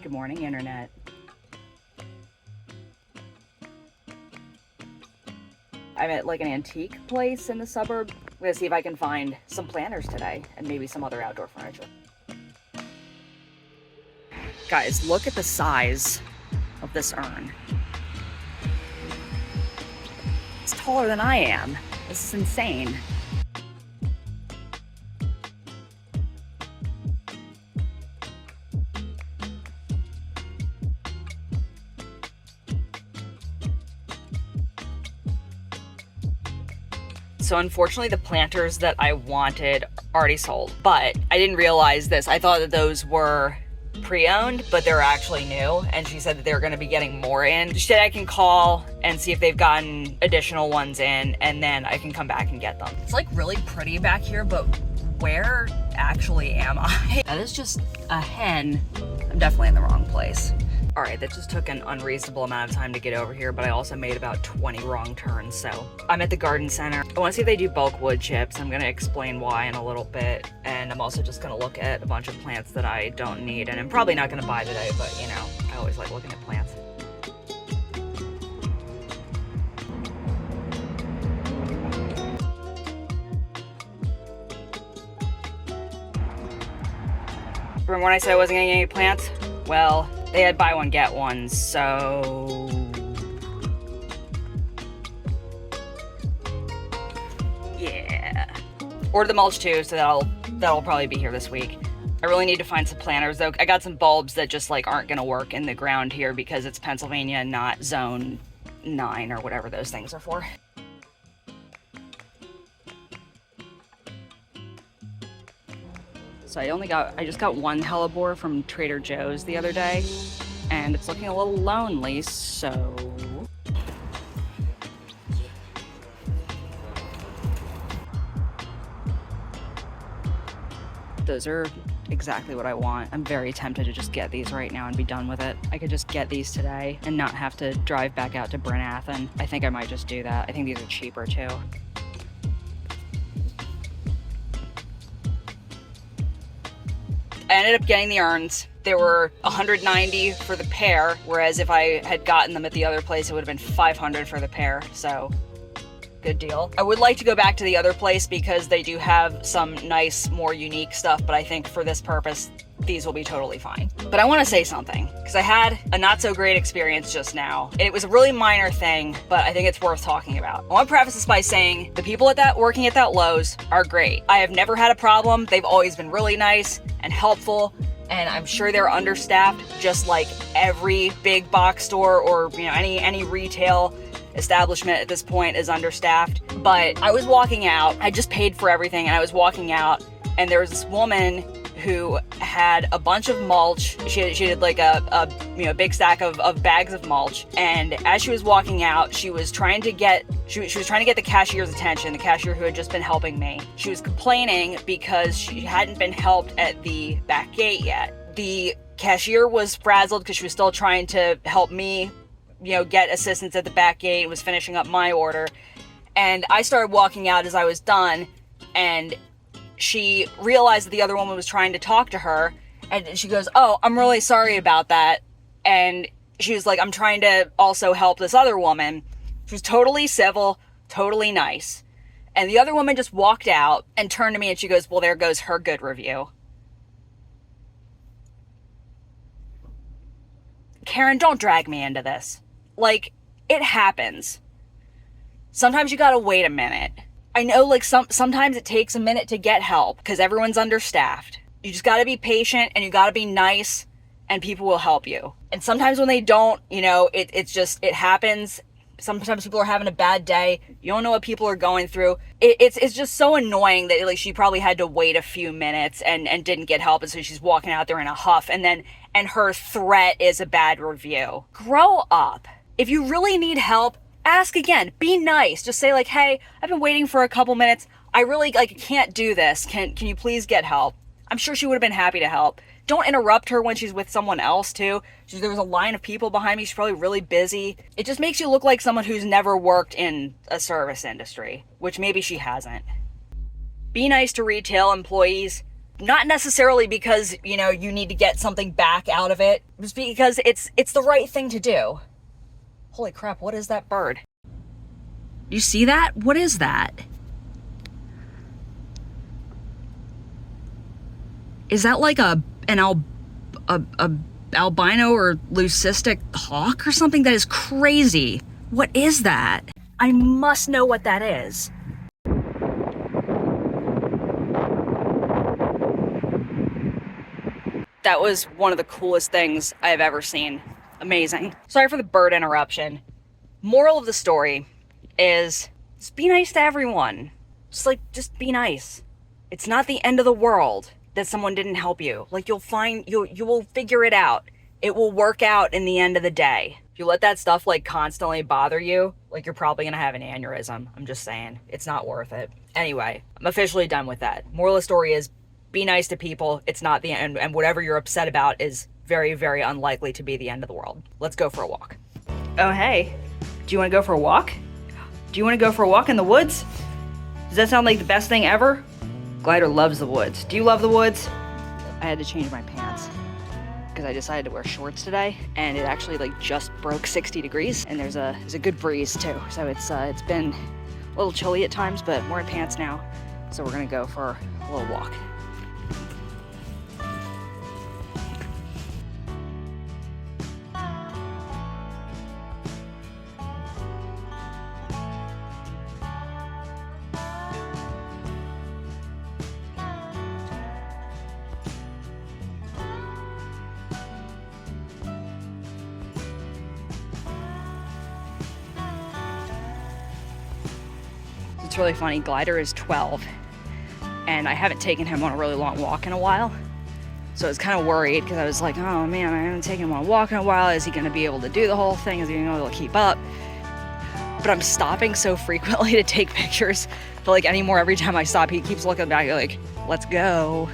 Good morning, Internet. I'm at like an antique place in the suburb. I'm gonna see if I can find some planters today and maybe some other outdoor furniture. Guys, look at the size of this urn. It's taller than I am. This is insane. So unfortunately the planters that I wanted already sold, but I didn't realize this. I thought that those were pre-owned, but they're actually new, and she said that they're going to be getting more in. She said I can call and see if they've gotten additional ones in, and then I can come back and get them. It's like really pretty back here, but where actually am I? That is just a hen. I'm definitely in the wrong place. All right, that just took an unreasonable amount of time to get over here, but I also made about 20 wrong turns, so. I'm at the garden center. I wanna see if they do bulk wood chips. I'm gonna explain why in a little bit, and I'm also just gonna look at a bunch of plants that I don't need, and I'm probably not gonna buy today, but you know, I always like looking at plants. Remember when I said I wasn't gonna get any plants? Well, they had buy one, get one, so... yeah. Order the mulch too, so that'll probably be here this week. I really need to find some planters though. I got some bulbs that just like aren't gonna work in the ground here because it's Pennsylvania, not zone 9 or whatever those things are for. So I just got one hellebore from Trader Joe's the other day, and it's looking a little lonely, so. Those are exactly what I want. I'm very tempted to just get these right now and be done with it. I could just get these today and not have to drive back out to Brynathan. I think I might just do that. I think these are cheaper too. I ended up getting the urns. They were $190 for the pair, whereas if I had gotten them at the other place, it would have been $500 for the pair, so good deal. I would like to go back to the other place because they do have some nice, more unique stuff, but I think for this purpose, these will be totally fine. But I want to say something, because I had a not so great experience just now. It was a really minor thing, but I think it's worth talking about. I want to preface this by saying the people working at that Lowe's are great. I have never had a problem. They've always been really nice and helpful, and I'm sure they're understaffed, just like every big box store or any retail establishment at this point is understaffed. But I was walking out, I just paid for everything, and I was walking out, and there was this woman who had a bunch of mulch. She had like a big stack of bags of mulch, and as she was walking out, she was trying to get the cashier's attention, the cashier who had just been helping me. She was complaining because she hadn't been helped at the back gate yet. The cashier was frazzled because she was still trying to help me, get assistance at the back gate and was finishing up my order. And I started walking out as I was done, and she realized that the other woman was trying to talk to her, and she goes, "Oh, I'm really sorry about that." And she was like, "I'm trying to also help this other woman." She was totally civil, totally nice. And the other woman just walked out and turned to me and she goes, "Well, there goes her good review." Karen, don't drag me into this. Like, it happens. Sometimes you gotta wait a minute. I know, like, sometimes it takes a minute to get help because everyone's understaffed. You just gotta be patient and you gotta be nice and people will help you. And sometimes when they don't, it happens. Sometimes people are having a bad day. You don't know what people are going through. It's just so annoying that like she probably had to wait a few minutes and didn't get help, and so she's walking out there in a huff, and her threat is a bad review. Grow up. If you really need help, ask again. Be nice. Just say like, "Hey, I've been waiting for a couple minutes. I really can't do this. Can you please get help?" I'm sure she would have been happy to help. Don't interrupt her when she's with someone else too. There was a line of people behind me. She's probably really busy. It just makes you look like someone who's never worked in a service industry, which maybe she hasn't. Be nice to retail employees. Not necessarily because, you know, you need to get something back out of it. Just because it's the right thing to do. Holy crap, what is that bird? You see that? What is that? Is that like a albino or leucistic hawk or something? That is crazy. What is that? I must know what that is. That was one of the coolest things I've ever seen. Amazing. Sorry for the bird interruption. Moral of the story is just be nice to everyone. Just be nice. It's not the end of the world that someone didn't help you. Like, you will figure it out. It will work out in the end of the day. If you let that stuff like constantly bother you, like, you're probably gonna have an aneurysm. I'm just saying, it's not worth it. Anyway, I'm officially done with that. Moral of the story is be nice to people. It's not the end, and whatever you're upset about is very, very unlikely to be the end of the world. Let's go for a walk. Oh, hey, do you wanna go for a walk? Do you wanna go for a walk in the woods? Does that sound like the best thing ever? Glider loves the woods. Do you love the woods? I had to change my pants because I decided to wear shorts today, and it actually like just broke 60 degrees, and there's a good breeze too. So it's been a little chilly at times, but I'm wearing pants now. So we're gonna go for a little walk. It's really funny, Glider is 12, and I haven't taken him on a really long walk in a while. So I was kind of worried because I was like, oh man, I haven't taken him on a walk in a while. Is he gonna be able to do the whole thing? Is he gonna be able to keep up? But I'm stopping so frequently to take pictures. I feel like anymore, every time I stop, he keeps looking back like, let's go.